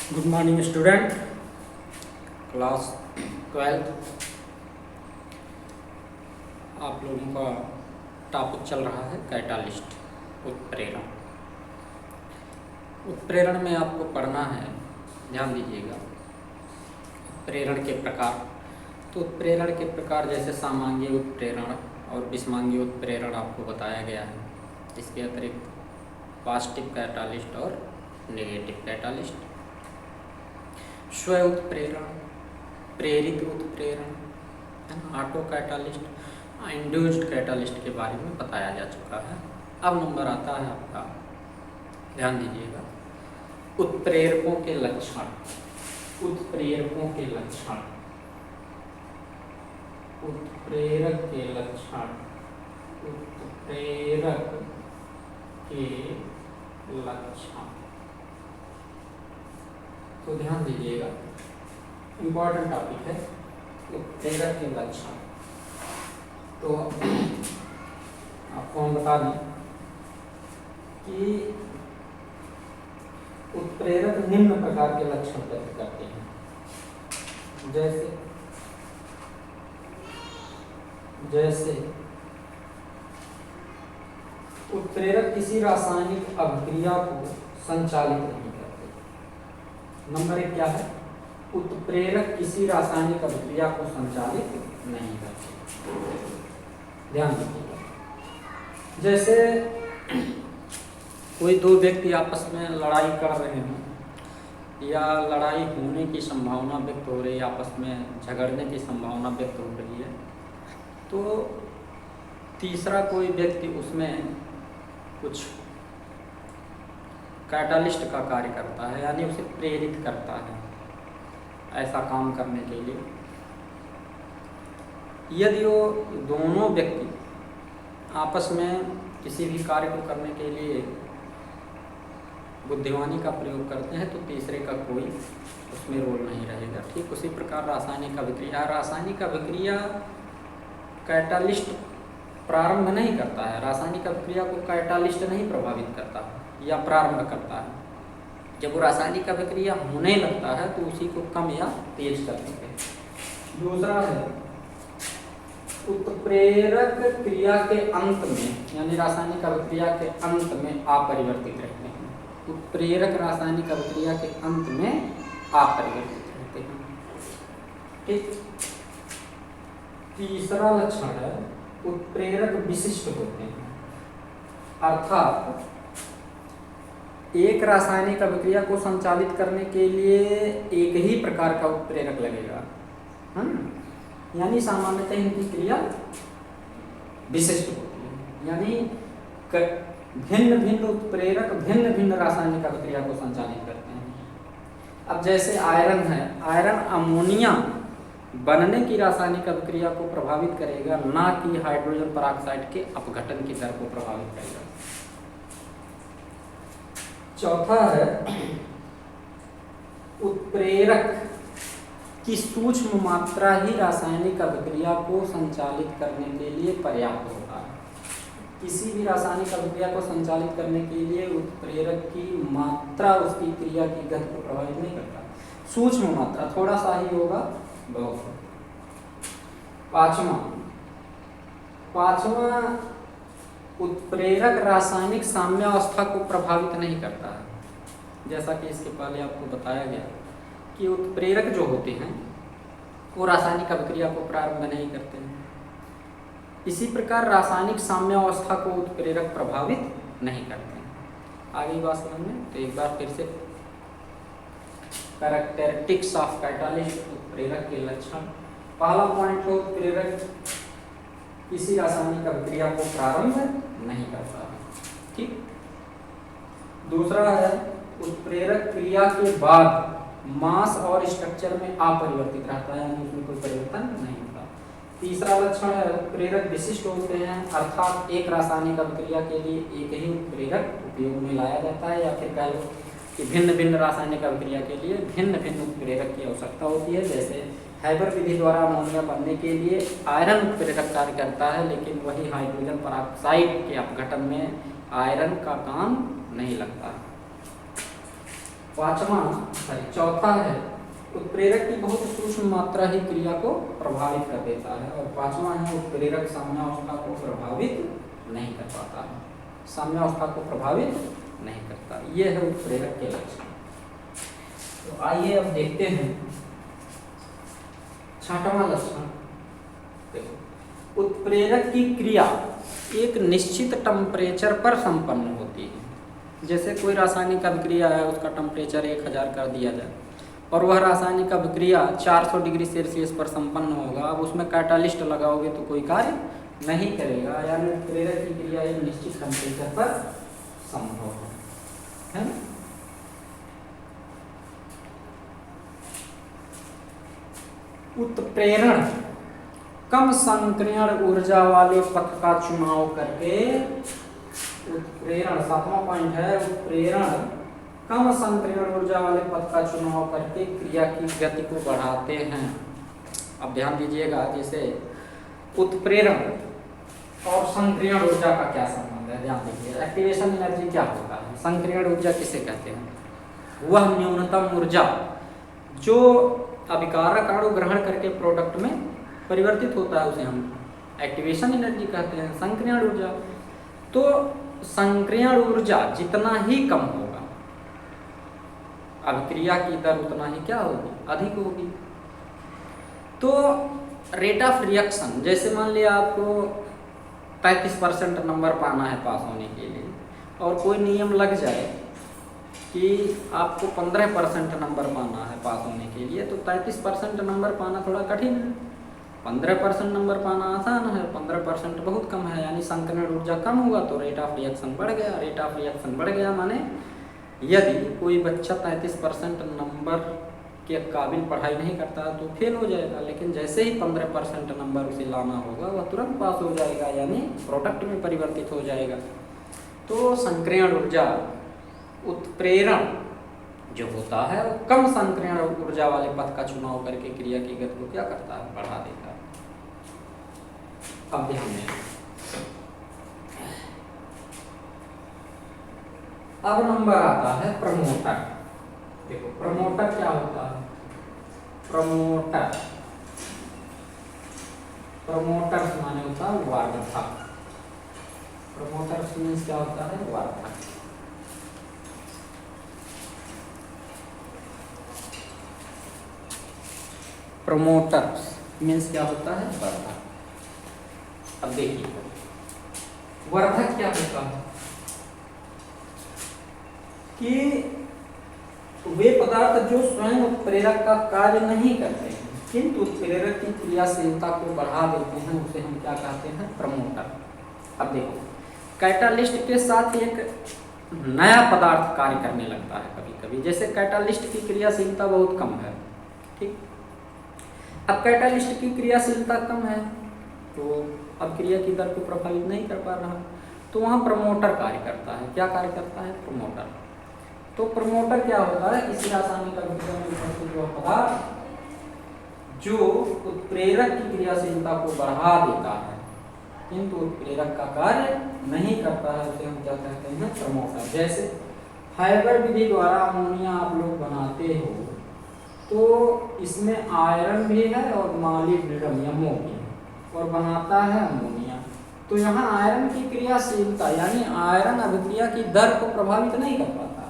Good morning student, class 12। आप लोगों का टॉपिक चल रहा है कैटालिस्ट, उत्प्रेरण। उत्प्रेरण में आपको पढ़ना है, ध्यान दीजिएगा, उत्प्रेरण के प्रकार। तो उत्प्रेरण के प्रकार जैसे सामान्य उत्प्रेरण और विषमांगी उत्प्रेरण आपको बताया गया है। इसके अतिरिक्त पॉजिटिव कैटालिस्ट और नेगेटिव कैटालिस्ट, स्व उत्प्रेरण, प्रेरित उत्प्रेरण, ऑटो कैटालिस्ट, इंड्यूस्ड कैटालिस्ट के बारे में बताया जा चुका है। अब नंबर आता है आपका, ध्यान दीजिएगा, उत्प्रेरकों के लक्षण। उत्प्रेरकों के लक्षण, उत्प्रेरक के लक्षण, उत्प्रेरक के लक्षण। तो ध्यान दीजिएगा, इम्पॉर्टेंट टॉपिक है उत्प्रेरक के लक्षण। तो आपको हम बता दें कि उत्प्रेरक निम्न प्रकार के लक्षण व्यक्त करते हैं। जैसे उत्प्रेरक किसी रासायनिक अभिक्रिया को संचालित नहीं करते। नंबर 1 क्या है? उत्प्रेरक किसी रासायनिक अभिक्रिया को संचालित नहीं करते। ध्यान दीजिएगा, जैसे कोई दो व्यक्ति आपस में लड़ाई कर रहे हैं या लड़ाई होने की संभावना व्यक्त हो रही है, आपस में झगड़ने की संभावना व्यक्त हो रही है, तो तीसरा कोई व्यक्ति उसमें कुछ कैटालिस्ट का कार्य करता है, यानी उसे प्रेरित करता है ऐसा काम करने के लिए। यदि वो दोनों व्यक्ति आपस में किसी भी कार्य को करने के लिए बुद्धिमानी का प्रयोग करते हैं तो तीसरे का कोई उसमें रोल नहीं रहेगा। ठीक उसी प्रकार रासायनिक अभिक्रिया कैटालिस्ट प्रारंभ नहीं करता है, रासायनिक अभिक्रिया को कैटालिस्ट नहीं प्रभावित करता या प्रारंभ करता है। जब वो रासायनिक अभिक्रिया होने लगता है तो उसी को कम या तेज कर देते हैं। दूसरा है उत्प्रेरक क्रिया के अंत में, यानी रासायनिक अभिक्रिया के अंत में अपरिवर्तित रहते हैं। उत्प्रेरक रासायनिक अभिक्रिया के अंत में अपरिवर्तित रहते हैं। ठीक। तीसरा लक्षण है उत्प्रेरक विशिष्ट होते हैं, अर्थात एक रासायनिक अभिक्रिया को संचालित करने के लिए एक ही प्रकार का उत्प्रेरक लगेगा, यानी सामान्यतः इनकी क्रिया विशिष्ट होती है, यानी भिन्न भिन्न उत्प्रेरक भिन्न भिन्न रासायनिक अभिक्रिया को संचालित करते हैं। अब जैसे आयरन है, आयरन अमोनिया बनने की रासायनिक अभिक्रिया को प्रभावित करेगा, ना कि हाइड्रोजन पेरोक्साइड के अपघटन की दर को प्रभावित करेगा। चौथा है उत्प्रेरक की सूक्ष्म मात्रा ही रासायनिक अभिक्रिया को संचालित करने के लिए पर्याप्त होता है। किसी भी रासायनिक अभिक्रिया को संचालित करने के लिए उत्प्रेरक की मात्रा उसकी क्रिया की गति को प्रभावित नहीं करता। सूक्ष्म मात्रा, थोड़ा सा ही होगा बहुत। पांचवा उत्प्रेरक रासायनिक साम्यावस्था को प्रभावित नहीं करता है। जैसा कि इसके पहले आपको बताया गया कि उत्प्रेरक जो होते हैं वो रासायनिक अभिक्रिया को प्रारंभ नहीं करते हैं। इसी प्रकार रासायनिक साम्यावस्था को उत्प्रेरक प्रभावित नहीं करते हैं। आगे बात समझ में, तो एक बार फिर से कैरेक्टरिस्टिक्स ऑफ कैटालिस्ट, उत्प्रेरक के लक्षण। पहला पॉइंट है उत्प्रेरक किसी रासायनिक अभिक्रिया को प्रारंभ नहीं करता। ठीक। दूसरा है उत्प्रेरक क्रिया के बाद मास और स्ट्रक्चर में अपरिवर्तित रहता है, यानी उसमें कोई परिवर्तन नहीं होता। तीसरा लक्षण है उत्प्रेरक विशिष्ट होते हैं, अर्थात एक रासायनिक अभिक्रिया के लिए एक ही उत्प्रेरक उपयोग में लाया जाता है, या फिर कह लो कि भिन्न भिन्न रासायनिक अभिक्रिया के लिए भिन्न भिन्न उत्प्रेरक की आवश्यकता होती है। जैसे हैबर विधि द्वारा अमोनिया बनने के लिए आयरन उत्प्रेरक कार्य करता है, लेकिन वही हाइड्रोजन पेरोक्साइड के अपघटन में आयरन का काम नहीं लगता। चौथा है उत्प्रेरक की बहुत सूक्ष्म मात्रा ही क्रिया को प्रभावित कर देता है, और पांचवा है उत्प्रेरक साम्यावस्था को प्रभावित नहीं कर पाता है, साम्यावस्था को प्रभावित नहीं करता। ये है उत्प्रेरक के लक्षण। तो आइए अब देखते हैं छठवां लक्षण। देखो, उत्प्रेरक की क्रिया एक निश्चित टेम्परेचर पर संपन्न होती है। जैसे कोई रासायनिक अभिक्रिया है, उसका टेम्परेचर 1000 कर दिया जाए और वह रासायनिक अभिक्रिया 400 डिग्री सेल्सियस पर संपन्न होगा। अब उसमें कैटालिस्ट लगाओगे तो कोई कार्य नहीं करेगा, यानी उत्प्रेरक की क्रिया एक निश्चित टेम्परेचर पर संभव है ना। उत्प्रेरण कम संक्रियण ऊर्जा वाले पथ का चुनाव करके, उत्प्रेरण सातवां पॉइंट है, उत्प्रेरण कम संक्रियण ऊर्जा वाले पथ का चुनाव करके क्रिया की गति को बढ़ाते हैं। अब ध्यान दीजिएगा, जैसे उत्प्रेरण और संक्रियण ऊर्जा का क्या संबंध है, ध्यान दीजिए। एक्टिवेशन एनर्जी क्या होता है, संक्रियण ऊर्जा किसे कहते हैं? वह न्यूनतम ऊर्जा जो अभिकारक अणु ग्रहण करके प्रोडक्ट में परिवर्तित होता है, उसे हम एक्टिवेशन एनर्जी कहते हैं। संक्रियण ऊर्जा, तो संक्रियण ऊर्जा जितना ही कम होगा, अभिक्रिया की दर उतना ही क्या होगी, अधिक होगी। तो रेट ऑफ रिएक्शन, जैसे मान लिया आपको 35% नंबर पाना है पास होने के लिए, और कोई नियम लग जाए कि आपको 15% नंबर पाना है पास होने के लिए, तो 33% नंबर पाना थोड़ा कठिन है। 15% नंबर पाना आसान है, 15% बहुत कम है, यानी संक्रियण ऊर्जा कम हुआ तो रेट ऑफ रिएक्शन बढ़ गया। रेट ऑफ रिएक्शन बढ़ गया माने यदि कोई बच्चा 33% नंबर के काबिल पढ़ाई नहीं करता तो फेल हो जाएगा, लेकिन जैसे ही 15% नंबर उसे लाना होगा वह तुरंत पास हो जाएगा, यानी प्रोडक्ट में परिवर्तित हो जाएगा। तो संक्रियण ऊर्जा, उत्प्रेरण जो होता है वो कम संक्रियण ऊर्जा वाले पथ का चुनाव करके क्रिया की गति को क्या करता है, बढ़ा देता है। अब ध्यान दें, अब नंबर आता है प्रमोटर। देखो प्रमोटर क्या होता है, प्रमोटर, प्रमोटर माने होता है वर्धक। प्रमोटर मीन्स क्या होता है, वर्धक। प्रमोटर मीन्स क्या होता है, वर्धक। अब देखिए वर्धक क्या होता है कि वे पदार्थ जो स्वयं उत्प्रेरक का कार्य नहीं करते हैं किंतु उत्प्रेरक की क्रियाशीलता को बढ़ा देते हैं, उसे हम क्या कहते हैं, प्रमोटर। अब देखो कैटालिस्ट के साथ एक नया पदार्थ कार्य करने लगता है कभी कभी, जैसे कैटालिस्ट की क्रियाशीलता बहुत कम है, ठीक। अब कैटालिस्ट की क्रियाशीलता कम है तो अब क्रिया की दर को प्रभावित नहीं कर पा रहा, तो वहाँ प्रमोटर कार्य करता है। क्या कार्य करता है, प्रमोटर। तो प्रमोटर क्या होता है, किसी रासायनिक अभिक्रिया में उपस्थित हुआ पदार्थ जो उत्प्रेरक की क्रियाशीलता को बढ़ा देता है किंतु उत्प्रेरक का कार्य नहीं करता है, उसे हम क्या कहते हैं, प्रमोटर। जैसे हाइबर विधि द्वारा अमोनिया आप लोग बनाते हो तो इसमें आयरन भी है और मॉलिब्डेनम भी है और बनाता है अमोनिया। तो यहाँ आयरन की क्रियाशीलता यानी आयरन अभिक्रिया की दर को प्रभावित नहीं कर पाता,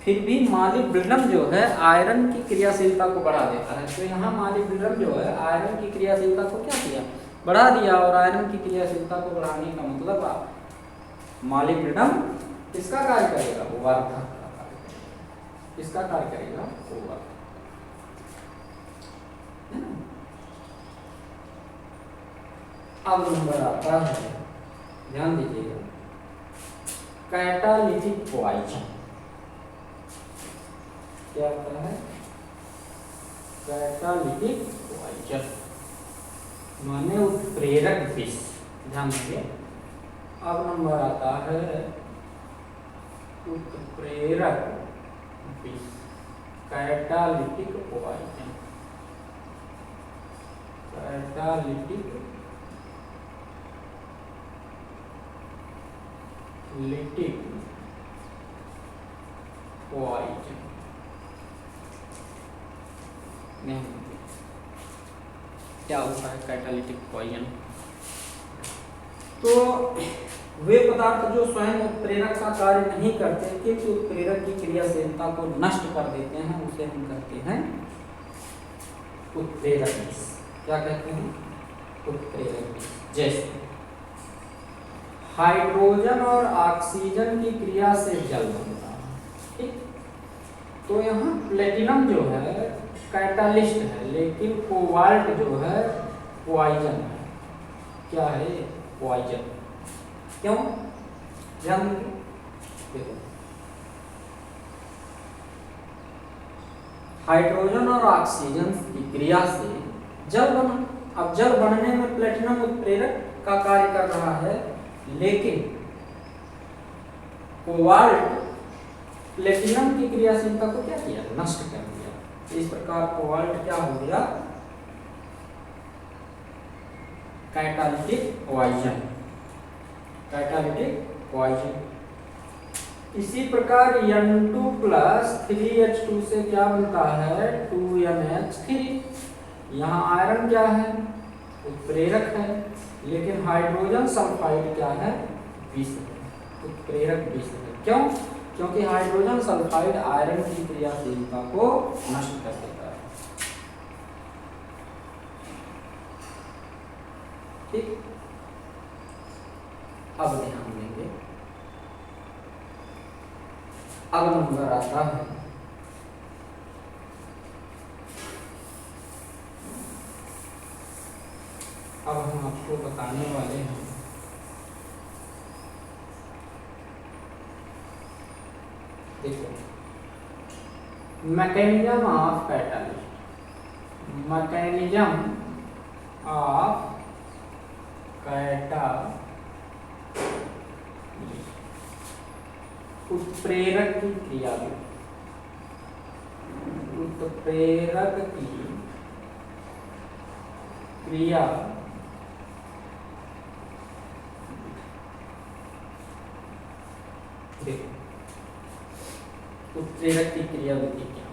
फिर भी मॉलिब्डेनम जो है आयरन की क्रियाशीलता को बढ़ा देता है। तो यहाँ मॉलिब्डेनम जो है आयरन की क्रियाशीलता को क्या किया, बढ़ा दिया, और आयरन की क्रियाशीलता को बढ़ाने का मतलब मॉलिब्डेनम किसका कार्य करेगा, वर्धक का कार्य करेगा। किसका कार्य करेगा, वर्धक। अब नंबर आता है, ध्यान दीजिएगा, कैटालिटिक पॉइजन। क्या होता है, कैटालिटिक पॉइजन माने उत्प्रेरक विष। ध्यान दीजिए, अब नंबर आता है उत्प्रेरक विष, catalytic poison, catalytic lytic poison. नहीं होती। क्या होता है कैटालिटिक पॉइजन? तो वे पदार्थ जो स्वयं उत्प्रेरक का कार्य नहीं करते किंतु उत्प्रेरक की क्रियाशीलता को नष्ट कर देते हैं, उसे हम कहते हैं उत्प्रेरक। क्या कहते हैं? उत्प्रेरक। जैसे हाइड्रोजन और ऑक्सीजन की क्रिया से जल बनता है, ठीक। तो यहाँ प्लेटिनम जो है कैटालिस्ट है, लेकिन कोबाल्ट जो है पॉइजन है। क्या है? पॉइजन। क्यों? ध्यान देखो, हाइड्रोजन और ऑक्सीजन की क्रिया से जल बना। अब जल बनने में प्लेटिनम उत्प्रेरक का कार्य कर रहा है, लेकिन कोबाल्ट प्लेटिनम की क्रियाशीलता को क्या किया? नष्ट कर दिया। इस प्रकार कोबाल्ट क्या हो गया? Catalytic poison. Catalytic poison. इसी प्रकार N2 प्लस 3H2 से क्या बनता है? 2NH3। यहाँ आयरन क्या है? उत्प्रेरक है, लेकिन हाइड्रोजन सल्फाइड क्या है? विष है। उत्प्रेरक विष है। क्यों? क्योंकि हाइड्रोजन सल्फाइड आयरन की क्रियाशीलता को नष्ट कर देता है, ठीक। अब ध्यान देंगे, अब नंबर आता है अब हम आपको बताने वाले हैं देखो mechanism of catalyst. Mechanism of catalyst. उत्प्रेरक की क्रिया, उत्प्रेरक की क्रिया देखो, उत्प्रेरक की क्रिया विधि क्या?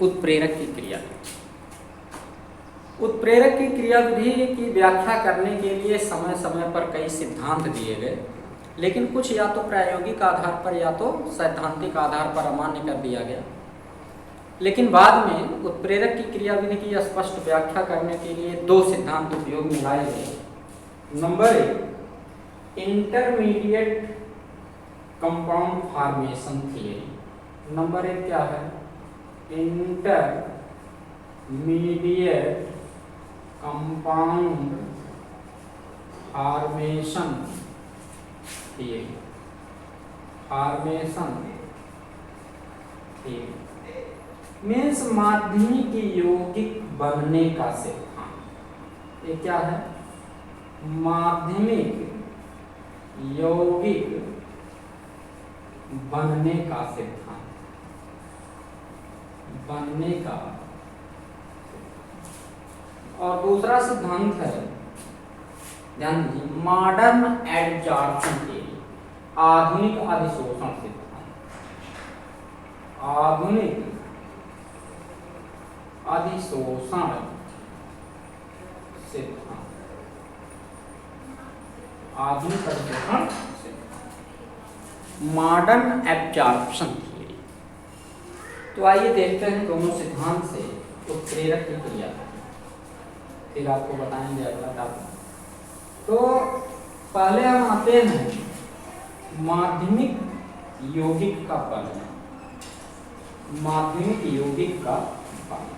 उत्प्रेरक की क्रिया। उत्प्रेरक की क्रिया विधि की व्याख्या करने के लिए समय समय पर कई सिद्धांत दिए गए, लेकिन कुछ या तो प्रायोगिक आधार पर या तो सैद्धांतिक आधार पर अमान्य कर दिया गया। लेकिन बाद में उत्प्रेरक की क्रिया विधि की स्पष्ट व्याख्या करने के लिए दो सिद्धांत उपयोग में लाए गए। Number 1 intermediate compound formation theory. Number 1 क्या है? Intermediate compound formation theory. Formation theory means माध्यमिक यौगिक बनने का सिद्धांत। ये क्या है? माध्यमिक यौगिक बनने का सिद्धांत। बनने का। और दूसरा सिद्धांत है, ध्यान दीजिए, मॉडर्न एडजॉर्प्शन थियरी, आधुनिक अधिशोषण सिद्धांत। आधुनिक अधिशोषण सिद्धांत। आधुनिक अधिशोषण सिद्धांत, मॉडर्न एब्जॉर्प्शन थियरी। तो आइए देखते हैं दोनों सिद्धांत से उत्प्रेरक की क्रिया, फिर आपको बताएंगे अगला टॉपिक। तो पहले हम आते हैं माध्यमिक यौगिक का बनना। माध्यमिक यौगिक का बनना।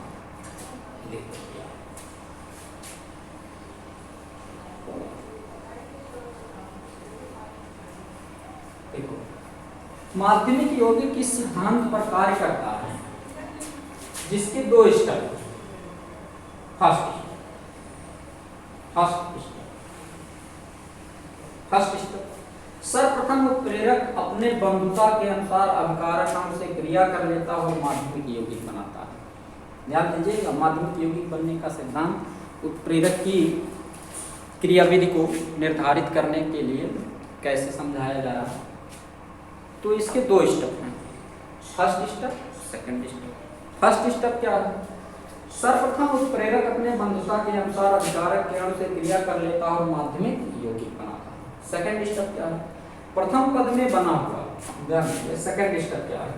देखो माध्यमिक यौगिक किस सिद्धांत पर कार्य करता है जिसके दो स्टेप। फर्स्ट स्टेप सर्वप्रथम उत्प्रेरक अपने बंधुता के अनुसार अभिकारक अणु से क्रिया कर लेता है और माध्यमिक यौगिक बनाता है। ध्यान दीजिएगा, माध्यमिक यौगिक बनने का सिद्धांत उत्प्रेरक की क्रियाविधि को निर्धारित करने के लिए कैसे समझाया जा रहा है। तो इसके दो स्टेप हैं, first step, second step. First step क्या है? सर्वप्रथम उत्प्रेरक अपने बंधुता के अनुसार अभिकारक के अणु से क्रिया कर लेता है और माध्यमिक यौगिक बनाता है। सेकंड स्टेप क्या है? प्रथम पद में बना हुआ, ध्यान दीजिए, सेकंड स्टेप क्या है?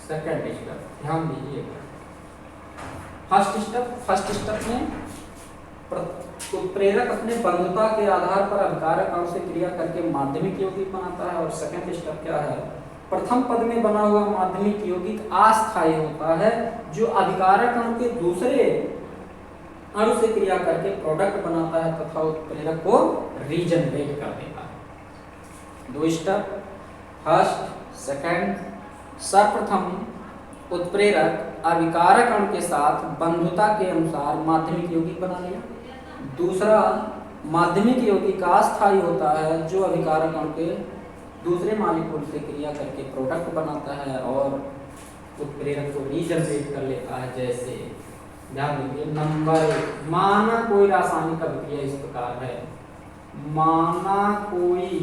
सेकंड स्टेप ध्यान दीजिएगा। फर्स्ट स्टेप में उत्प्रेरक अपने बंधुता के आधार पर अभिकारक अणु से क्रिया करके माध्यमिक यौगिक बनाता है। और सेकंड स्टेप क्या है? प्रथम पद में बना हुआ माध्यमिक यौगिक अस्थायी होता है जो अभिकारक अणु के दूसरे अणु से क्रिया करके प्रोडक्ट बनाता है तथा उत्प्रेरक को रीजनरेट कर देता है। दो स्टेप, फर्स्ट सेकंड। सर्वप्रथम उत्प्रेरक अभिकारक अणु के साथ बंधुता के अनुसार माध्यमिक यौगिक बना लिया। दूसरा, माध्यमिक यौगिक अस्थायी होता है जो अभिकारक अणु के दूसरे मॉलिक्यूल से क्रिया करके प्रोडक्ट बनाता है और उत्प्रेरक को रीजनरेट कर लेता है। जैसे ध्यान दीजिए, नंबर 1, माना कोई रासायनिक अभिक्रिया इस प्रकार है। माना कोई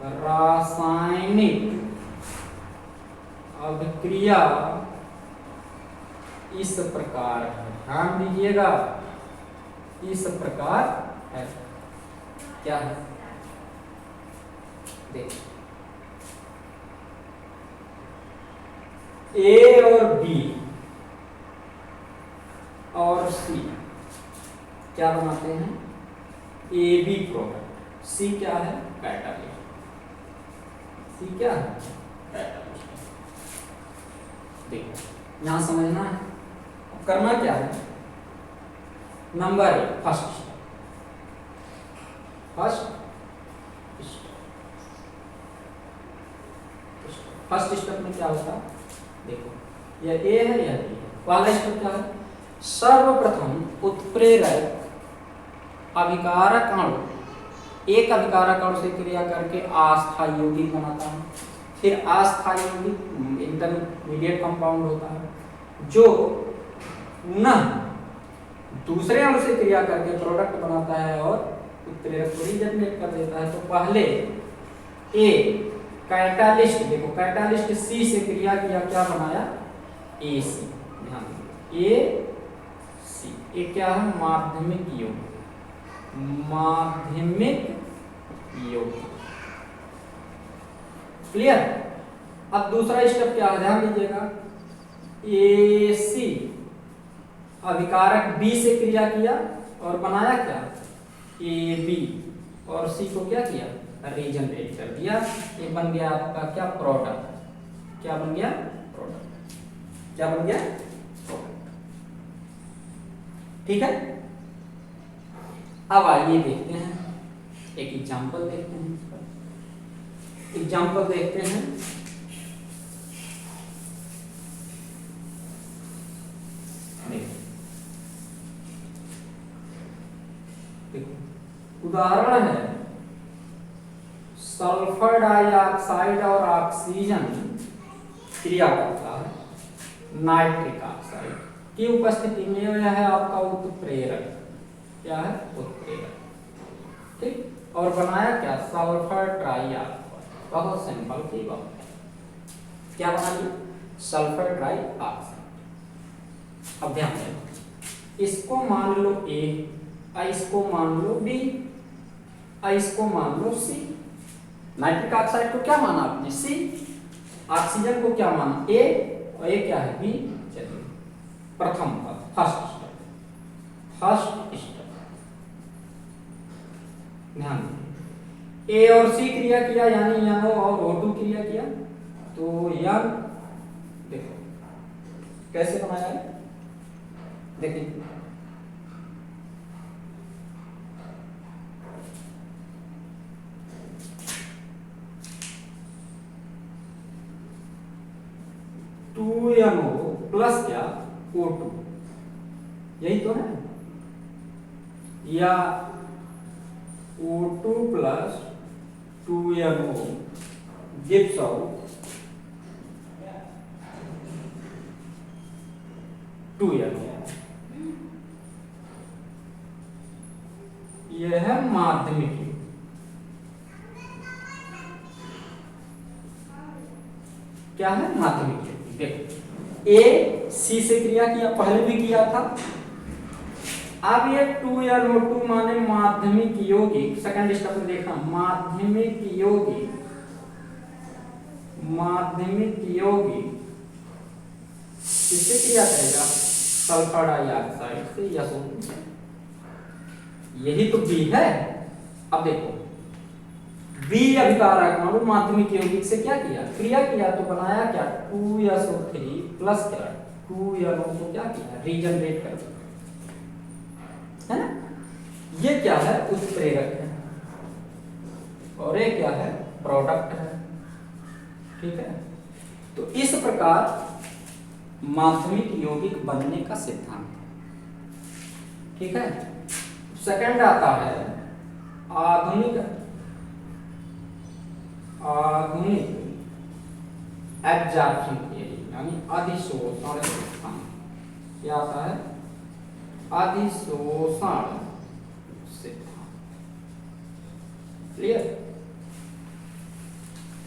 रासायनिक अभिक्रिया इस प्रकार है, ध्यान दीजिएगा, इस प्रकार है। क्या है? देखिए, ए और बी और सी क्या बनाते हैं? A B product. सी क्या है? कैटालिस्ट। सी क्या है? कैटालिस्ट। देखो यहां समझना है, अब करना क्या है? नंबर 1, फर्स्ट स्टेप में क्या होता है? देखो यह ए है, यह बी है। पहला स्टेप क्या है? सर्वप्रथम उत्प्रेरक अभिकारक अणु, एक अभिकारक अणु से क्रिया करके अस्थायी यौगिक बनाता है। फिर अस्थायी यौगिक इंटरमीडिएट कंपाउंड होता है जो पुनः दूसरे अणु से क्रिया करके प्रोडक्ट बनाता है और उत्प्रेरक को रीजनरेट कर देता है। तो पहले ए कैटालिस्ट, देखो कैटालिस्ट सी से क्रिया किया, क्या बनाया? ए सी। ध्यान दीजिए, ए सी। ये क्या है? माध्यमिक यौगिक। माध्यमिक यौगिक, क्लियर? अब दूसरा स्टेप क्या है? ध्यान दीजिएगा, ए सी अभिकारक बी से क्रिया किया और बनाया क्या? A B. और सी को क्या किया? रीजनरेट कर दिया। ये बन गया आपका क्या? प्रोडक्ट। क्या बन गया? प्रोडक्ट। क्या बन गया? प्रोडक्ट। ठीक है, अब आइए देखते हैं, एक एग्जांपल देखते हैं। एग्जांपल देखते हैं। देखो उदाहरण है, सल्फर डाइऑक्साइड और ऑक्सीजन क्रिया करता है नाइट्रिक ऑक्साइड की उपस्थिति में। यह है आपका उत्प्रेरक। क्या है? उत्प्रेरक। ठीक, और बनाया क्या? Sulphur trioxide. बहुत सिंपल की बात। क्या बना लिया? Sulphur trioxide. अब ध्यान दें, इसको मान लो ए, इसको मान लो बी, इसको मान लो सी। नाइट्रिक ऑक्साइड को क्या माना आपने? सी। ऑक्सीजन को क्या माना? ए, और ये क्या है? बी। चलिए प्रथम पद, फर्स्ट स्टेप ध्यान, ए और सी क्रिया किया यानी NO और O2 क्रिया किया। तो यह देखो कैसे बनाया है, देखिए टू NO प्लस क्या O2, यही तो है, या O2 plus 2NO gives out 2NO। यह है माध्यमिक युग्म। क्या है माध्यमिक युग्म। देखो A C से क्रिया किया, पहले भी किया था। अब ये 2NO2 माने माध्यमिक यौगिक, सेकंड स्टेप में देखना, माध्यमिक यौगिक, माध्यमिक यौगिक किससे क्रिया करेगा, सल्फर डाइऑक्साइड से या सोडियम से। यही तो B है। अब देखो B अभिकारक मानो माध्यमिक यौगिक से क्या किया, क्रिया किया, तो बनाया क्या 2SO3 प्लस क्या 2NO को क्या किया, रीजनरेट कर दिया, है ना। ये क्या है, उत्प्रेरक है और ये क्या है, प्रोडक्ट है। ठीक है, तो इस प्रकार माध्यमिक यौगिक बनने का सिद्धांत। ठीक है, सेकंड आता है आधुनिक एब्जॉर्प्शन थियरी, यानी अधिशोषण सिद्धांत। क्या आता है, अधिशोषण सिद्धांत। क्लियर।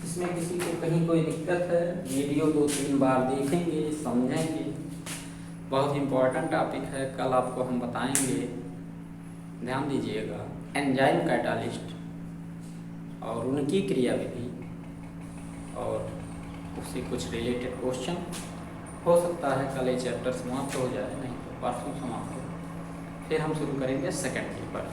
इसमें किसी को कहीं कोई दिक्कत है, वीडियो 2-3 बार देखेंगे, समझेंगे। बहुत इंपॉर्टेंट टॉपिक है, कल आपको हम बताएंगे, ध्यान दीजिएगा। एंजाइम कैटालिस्ट और उनकी क्रियाविधि और उससे कुछ रिलेटेड क्वेश्चन हो सकता है कल ये चैप्टर समाप्त हो जाए, नहीं तो परसों समाप्त हो, फिर हम शुरू करेंगे सेकंड पेपर।